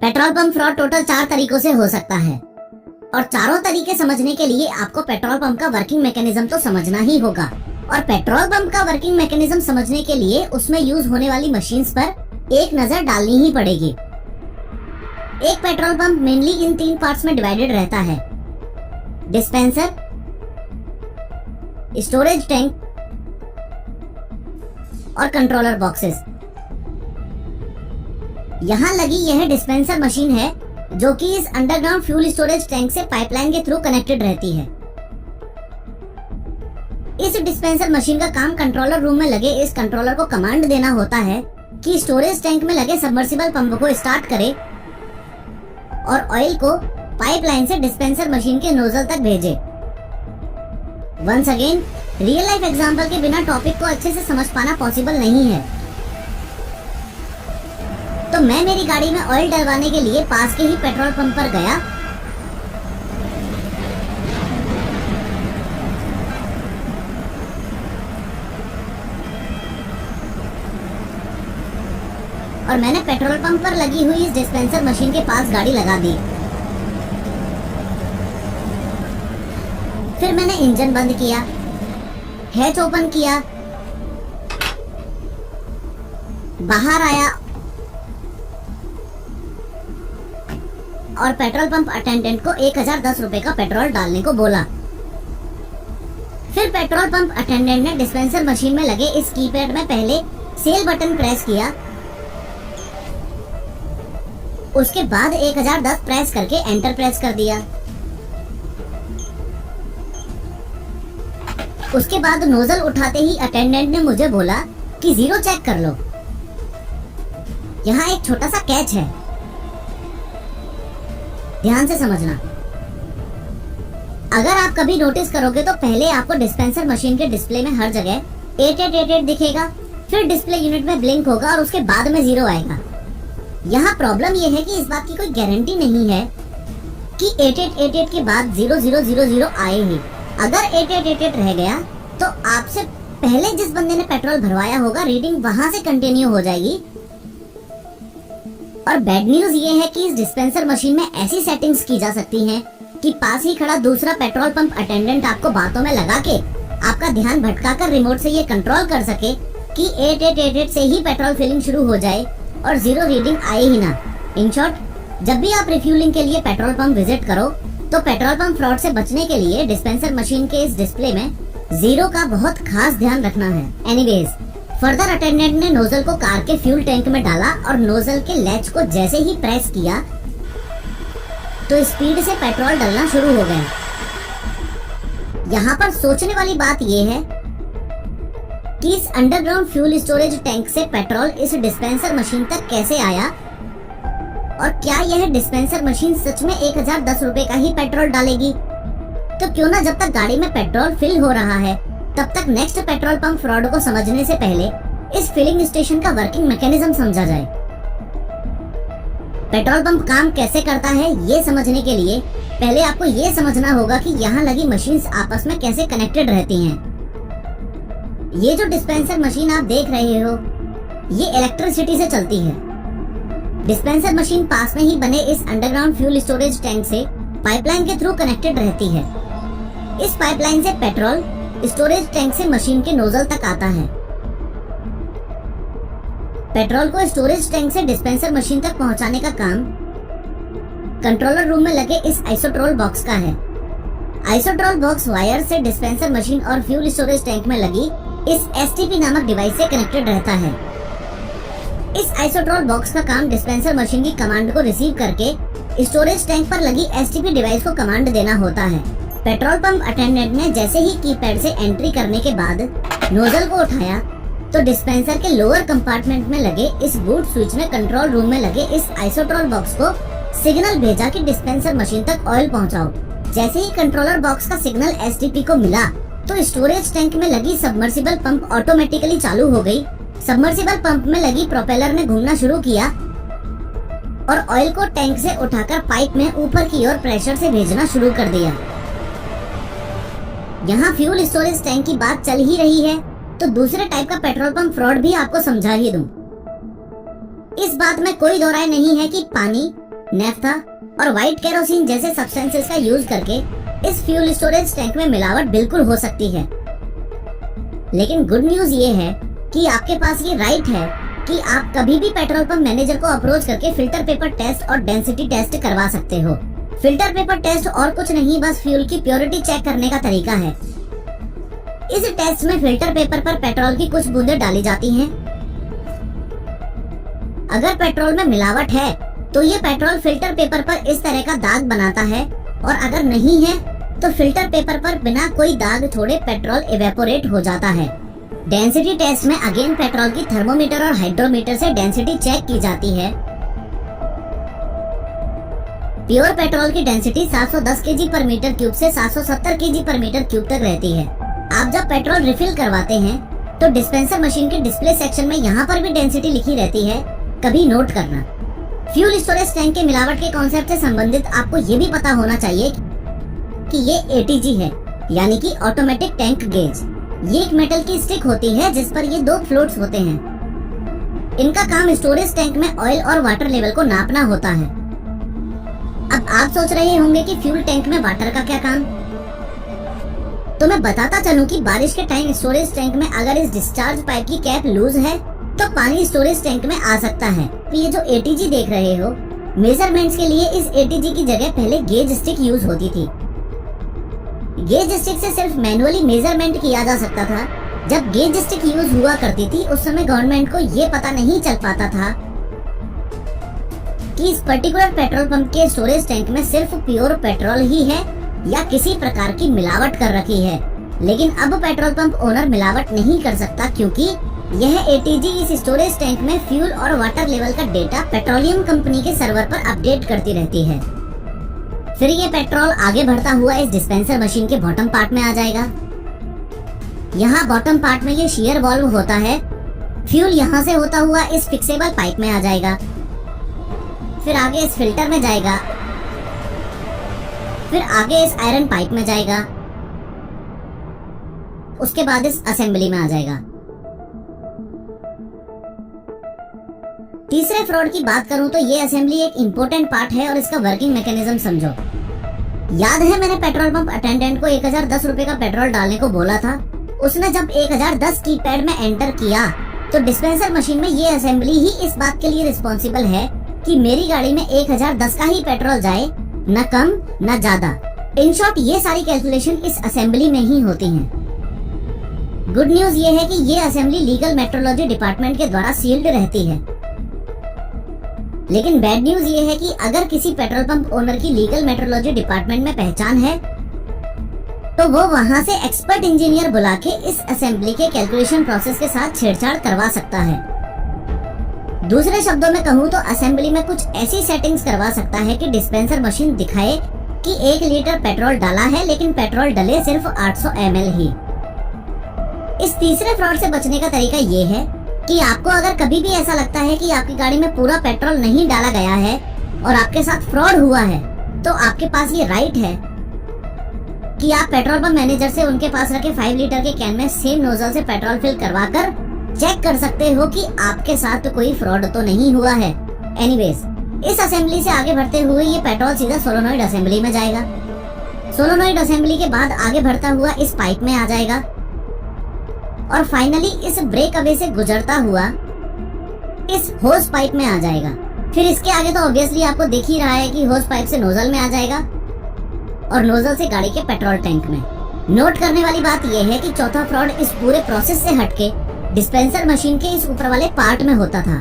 Petrol pump fraud total 4 तरीकों से हो सकता है और चारों तरीके समझने के लिए आपको पेट्रोल पंप का वर्किंग मैकेनिज्म तो समझना ही होगा। और पेट्रोल पंप का वर्किंग मैकेनिज्म समझने के लिए उसमें यूज होने वाली मशीन्स पर एक नजर डालनी ही पड़ेगी। एक पेट्रोल पंप मेनली इन 3 पार्ट्स में डिवाइडेड रहता है: डिस्पेंसर, स्टोरेज टैंक और कंट्रोलर बॉक्सेस। यहाँ लगी यह डिस्पेंसर मशीन है जो कि इस अंडरग्राउंड फ्यूल स्टोरेज टैंक से पाइपलाइन के थ्रू कनेक्टेड रहती है। इस डिस्पेंसर मशीन का काम कंट्रोलर रूम में लगे इस कंट्रोलर को कमांड देना होता है कि स्टोरेज टैंक में लगे सबमर्सिबल पंप को स्टार्ट करे और ऑयल को पाइपलाइन से डिस्पेंसर मशीन के नोजल तक भेजे। Once again, real life example के बिना टॉपिक को अच्छे से समझ पाना पॉसिबल नहीं है, तो मैं मेरी गाड़ी में ऑयल डलवाने के लिए पास के ही पेट्रोल पंप पर गया और मैंने पेट्रोल पंप पर लगी हुई इस डिस्पेंसर मशीन के पास गाड़ी लगा दी। फिर मैंने इंजन बंद किया, हैच ओपन किया, बाहर आया और पेट्रोल पंप अटेंडेंट को 1010 रुपए का पेट्रोल डालने को बोला। फिर पेट्रोल पंप अटेंडेंट ने डिस्पेंसर मशीन में लगे इस कीपैड में पहले सेल बटन प्रेस किया, उसके बाद 1010 प्रेस करके एंटर प्रेस कर दिया। उसके बाद नोजल उठाते ही अटेंडेंट ने मुझे बोला कि 0 चेक कर लो। यहाँ एक छोटा सा कैच है, ध्यान से समझना। अगर आप कभी नोटिस करोगे तो पहले आपको डिस्पेंसर मशीन के डिस्प्ले में हर जगह 8888 दिखेगा, फिर डिस्प्ले यूनिट में ब्लिंक होगा और उसके बाद में 0 आएगा। यहाँ प्रॉब्लम यह है कि इस बात की कोई गारंटी नहीं है कि 8888 के बाद 0000 आए ही। अगर 8888 रह गया तो आपसे पहले जिस बंदे ने पेट्रोल भरवाया होगा रीडिंग वहां से कंटिन्यू हो जाएगी। और बैड न्यूज ये है कि इस डिस्पेंसर मशीन में ऐसी सेटिंग्स की जा सकती हैं कि पास ही खड़ा दूसरा पेट्रोल पंप अटेंडेंट आपको बातों में लगा के आपका ध्यान भटकाकर रिमोट से ये कंट्रोल कर सके कि 8888 से ही पेट्रोल फिलिंग शुरू हो जाए और 0 रीडिंग आए ही ना। इन शॉर्ट, जब भी आप रिफ्यूलिंग के लिए पेट्रोल पंप विजिट करो तो पेट्रोल पंप फ्रॉड से बचने के लिए डिस्पेंसर मशीन के इस डिस्प्ले में 0 का बहुत खास ध्यान रखना है। एनीवेज, फर्दर अटेंडेंट ने नोजल को कार के फ्यूल टैंक में डाला और नोजल के लैच को जैसे ही प्रेस किया तो स्पीड से पेट्रोल डलना शुरू हो गया। यहाँ पर सोचने वाली बात यह है कि इस अंडरग्राउंड फ्यूल स्टोरेज टैंक से पेट्रोल इस डिस्पेंसर मशीन तक कैसे आया और क्या यह डिस्पेंसर मशीन सच में 1010 रुपए का ही पेट्रोल डालेगी। तो क्यों ना जब तक गाड़ी में पेट्रोल फिल हो रहा है तब तक नेक्स्ट पेट्रोल पंप फ्रॉड को समझने से पहले इस फिलिंग स्टेशन का वर्किंग मैकेनिज्म समझा जाए। पेट्रोल पंप काम कैसे करता है ये समझने के लिए पहले आपको ये समझना होगा कि यहाँ लगी मशीन्स आपस में कैसे कनेक्टेड रहती हैं। ये जो डिस्पेंसर मशीन आप देख रहे हो ये इलेक्ट्रिसिटी से चलती है। डिस्पेंसर मशीन पास में ही बने इस अंडरग्राउंड फ्यूल स्टोरेज टैंक से पाइपलाइन के थ्रू कनेक्टेड रहती है। इस पाइपलाइन से पेट्रोल स्टोरेज टैंक से मशीन के नोजल तक आता है। पेट्रोल को स्टोरेज टैंक से डिस्पेंसर मशीन तक पहुंचाने का काम कंट्रोलर रूम में लगे इस आइसोट्रोल बॉक्स का है। आइसोट्रोल बॉक्स वायर से डिस्पेंसर मशीन और फ्यूल स्टोरेज टैंक में लगी इस एसटीपी नामक डिवाइस से कनेक्टेड रहता है। इस आइसोट्रोल बॉक्स का काम डिस्पेंसर मशीन की कमांड को रिसीव करके स्टोरेज टैंक पर लगी एसटीपी डिवाइस को कमांड देना होता है। पेट्रोल पंप अटेंडेंट ने जैसे ही कीपैड से एंट्री करने के बाद नोजल को उठाया तो डिस्पेंसर के लोअर कंपार्टमेंट में लगे इस बूट स्विच ने कंट्रोल रूम में लगे इस आइसोट्रोल बॉक्स को सिग्नल भेजा कि डिस्पेंसर मशीन तक ऑयल पहुंचाओ। जैसे ही कंट्रोलर बॉक्स का सिग्नल एसटीपी को मिला तो स्टोरेज टैंक में लगी सबमर्सिबल पंप ऑटोमेटिकली चालू हो गई। सबमर्सिबल पंप में लगी प्रोपेलर ने घूमना शुरू किया और ऑयल को टैंक से उठाकर पाइप में ऊपर की ओर प्रेशर से भेजना शुरू कर दिया। यहाँ फ्यूल स्टोरेज टैंक की बात चल ही रही है तो दूसरे टाइप का पेट्रोल पंप फ्रॉड भी आपको समझा ही दूं। इस बात में कोई दो राय नहीं है कि पानी, नेफ्था और व्हाइट केरोसिन जैसे सब्सटेंसेस का यूज करके इस फ्यूल स्टोरेज टैंक में मिलावट बिल्कुल हो सकती है। लेकिन गुड न्यूज ये है कि आपके पास ये राइट है कि आप कभी भी पेट्रोल पंप मैनेजर को अप्रोच करके फिल्टर पेपर टेस्ट और डेंसिटी टेस्ट करवा सकते हो। फिल्टर पेपर टेस्ट और कुछ नहीं, बस फ्यूल की प्योरिटी चेक करने का तरीका है। इस टेस्ट में फिल्टर पेपर पर पेट्रोल की कुछ बूंदें डाली जाती हैं। अगर पेट्रोल में मिलावट है तो ये पेट्रोल फिल्टर पेपर पर इस तरह का दाग बनाता है, और अगर नहीं है तो फिल्टर पेपर पर बिना कोई दाग छोड़े पेट्रोल इवेपोरेट हो जाता है। डेंसिटी टेस्ट में अगेन पेट्रोल की थर्मोमीटर और हाइड्रोमीटर से डेंसिटी चेक की जाती है। प्योर पेट्रोल की डेंसिटी 710 केजी पर मीटर क्यूब से 770 केजी पर मीटर क्यूब तक रहती है। आप जब पेट्रोल रिफिल करवाते हैं तो डिस्पेंसर मशीन के डिस्प्ले सेक्शन में यहाँ पर भी डेंसिटी लिखी रहती है, कभी नोट करना। फ्यूल स्टोरेज टैंक के मिलावट के कॉन्सेप्ट से संबंधित आपको ये भी पता होना चाहिए कि ये ATG है, यानी कि ऑटोमेटिक टैंक गेज। ये एक मेटल की स्टिक होती है जिस पर ये दो फ्लोट्स होते हैं। इनका काम स्टोरेज टैंक में ऑयल और वाटर लेवल को नापना होता है। अब आप सोच रहे होंगे कि फ्यूल टैंक में वाटर का क्या काम, तो मैं बताता चलूं कि बारिश के टाइम स्टोरेज टैंक में अगर इस डिस्चार्ज पाइप की कैप लूज है तो पानी स्टोरेज टैंक में आ सकता है। तो ये जो ATG देख रहे हो, मेजरमेंट्स के लिए इस ATG की जगह पहले गेज स्टिक यूज होती थी। गेज स्टिक से सिर्फ मैनुअली मेजरमेंट किया जा सकता था। जब गेज स्टिक यूज हुआ करती थी उस समय गवर्नमेंट को ये पता नहीं चल पाता था कि इस पर्टिकुलर पेट्रोल पंप के स्टोरेज टैंक में सिर्फ प्योर पेट्रोल ही है या किसी प्रकार की मिलावट कर रखी है। लेकिन अब पेट्रोल पंप ओनर मिलावट नहीं कर सकता, क्योंकि यह ATG इस स्टोरेज टैंक में फ्यूल और वाटर लेवल का डेटा पेट्रोलियम कंपनी के सर्वर पर अपडेट करती रहती है। फिर ये पेट्रोल आगे बढ़ता हुआ इस डिस्पेंसर मशीन के बॉटम पार्ट में आ जाएगा। यहाँ बॉटम पार्ट में ये शीयर वाल्व होता है। फ्यूल यहाँ से होता हुआ इस फिक्सेबल पाइप में आ जाएगा, फिर आगे इस फिल्टर में जाएगा, फिर आगे इस आयरन पाइप में जाएगा, उसके बाद इस असेंबली में आ जाएगा। तीसरे फ्रॉड की बात करूं तो ये असेंबली एक इम्पोर्टेंट पार्ट है और इसका वर्किंग मैकेनिज्म समझो। याद है मैंने पेट्रोल पंप अटेंडेंट को 1010 रुपए का पेट्रोल डालने को बोला था। उसने जब 1010 कीपैड में एंटर किया तो डिस्पेंसर मशीन में ये असेंबली ही इस बात के लिए रिस्पॉन्सिबल है कि मेरी गाड़ी में 1010 का ही पेट्रोल जाए, न कम न ज्यादा। इन शॉर्ट ये सारी कैलकुलेशन इस असेंबली में ही होती हैं। गुड न्यूज ये है कि ये असेंबली लीगल मेट्रोलॉजी डिपार्टमेंट के द्वारा सील्ड रहती है। लेकिन बैड न्यूज ये है कि अगर किसी पेट्रोल पंप ओनर की लीगल मेट्रोलॉजी डिपार्टमेंट में पहचान है तो वो वहां से एक्सपर्ट इंजीनियर बुला के इस असेंबली के कैलकुलेशन प्रोसेस के साथ छेड़छाड़ करवा सकता है। दूसरे शब्दों में कहूँ तो असेंबली में कुछ ऐसी सेटिंग्स करवा सकता है कि डिस्पेंसर मशीन दिखाए कि 1 लीटर पेट्रोल डाला है, लेकिन पेट्रोल डले सिर्फ 800 ml ही। इस तीसरे फ्रॉड से बचने का तरीका ये है कि आपको अगर कभी भी ऐसा लगता है कि आपकी गाड़ी में पूरा पेट्रोल नहीं डाला गया है और आपके साथ फ्रॉड हुआ है, तो आपके पास ये राइट है कि आप पेट्रोल पंप मैनेजर से उनके पास रखे 5 लीटर के कैन में सेम नोजल से पेट्रोल फिल करवा कर चेक कर सकते हो कि आपके साथ कोई फ्रॉड तो नहीं हुआ है। एनीवेज, इस असेंबली से आगे बढ़ते हुए ये पेट्रोल सीधा सोलोनॉइड असेंबली में जाएगा। सोलोनॉइड असेंबली के बाद आगे बढ़ता हुआ इस पाइप में आ जाएगा और फाइनली इस ब्रेक अवे से गुजरता हुआ इस होस पाइप में आ जाएगा। फिर इसके आगे तो ऑब्वियसली आपको दिख ही रहा है कि होस पाइप से नोजल में आ जाएगा और नोजल से गाड़ी के पेट्रोल टैंक में। नोट करने वाली बात यह है कि चौथा फ्रॉड इस पूरे प्रोसेस से हटके डिस्पेंसर मशीन के इस ऊपर वाले पार्ट में होता था।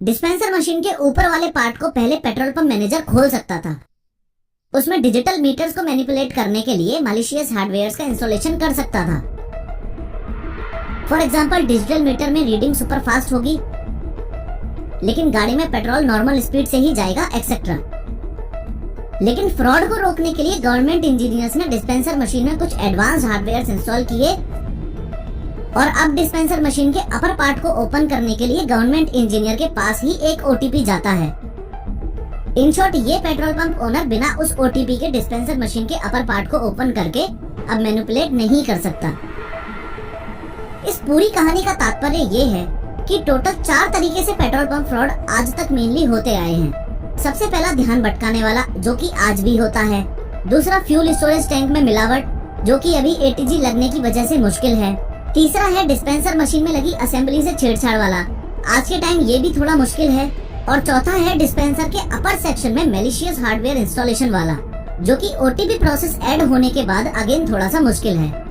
डिस्पेंसर मशीन के ऊपर वाले पार्ट को पहले पेट्रोल पंप मैनेजर खोल सकता था। उसमें डिजिटल मीटर्स को मैनिपुलेट करने के लिए मैलिशियस हार्डवेयर का इंस्टॉलेशन कर सकता था। फॉर एग्जाम्पल, डिजिटल मीटर में रीडिंग सुपर फास्ट होगी लेकिन गाड़ी में पेट्रोल नॉर्मल स्पीड से ही जाएगा, एक्सेट्रा। लेकिन फ्रॉड को रोकने के लिए गवर्नमेंट इंजीनियर्स ने डिस्पेंसर मशीन में कुछ एडवांस हार्डवेयर इंस्टॉल किए और अब डिस्पेंसर मशीन के अपर पार्ट को ओपन करने के लिए गवर्नमेंट इंजीनियर के पास ही एक OTP जाता है। इन शॉर्ट, ये पेट्रोल पंप ओनर बिना उस OTP के डिस्पेंसर मशीन के अपर पार्ट को ओपन करके अब मैनिपुलेट नहीं कर सकता। इस पूरी कहानी का तात्पर्य ये है कि टोटल 4 तरीके से पेट्रोल पंप फ्रॉड आज तक मेनली होते आए हैं। सबसे पहला ध्यान भटकाने वाला, जो कि आज भी होता है। दूसरा फ्यूल स्टोरेज टैंक में मिलावट, जो कि अभी एटीजी लगने की वजह से मुश्किल है। तीसरा है डिस्पेंसर मशीन में लगी असेंबली से छेड़छाड़ वाला, आज के टाइम ये भी थोड़ा मुश्किल है। और चौथा है डिस्पेंसर के अपर सेक्शन में मैलिशियस हार्डवेयर इंस्टॉलेशन वाला, जो कि ओटीपी प्रोसेस ऐड होने के बाद अगेन थोड़ा सा मुश्किल है।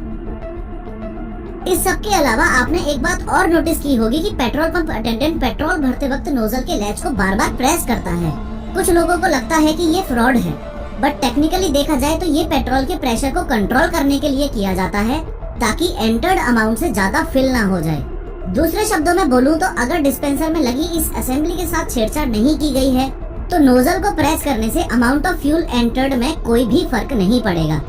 इस सब के अलावा आपने एक बात और नोटिस की होगी कि पेट्रोल पंप अटेंडेंट पेट्रोल भरते वक्त नोजल के लैच को बार बार प्रेस करता है। कुछ लोगों को लगता है कि ये फ्रॉड है, बट टेक्निकली देखा जाए तो ये पेट्रोल के प्रेशर को कंट्रोल करने के लिए किया जाता है, ताकि एंटर्ड अमाउंट से ज्यादा फिल ना हो जाए। दूसरे शब्दों में बोलूं तो अगर डिस्पेंसर में लगी इस असेंबली के साथ छेड़छाड़ नहीं की गई है, तो नोजल को प्रेस करने से अमाउंट ऑफ फ्यूल एंटर्ड में कोई भी फर्क नहीं पड़ेगा।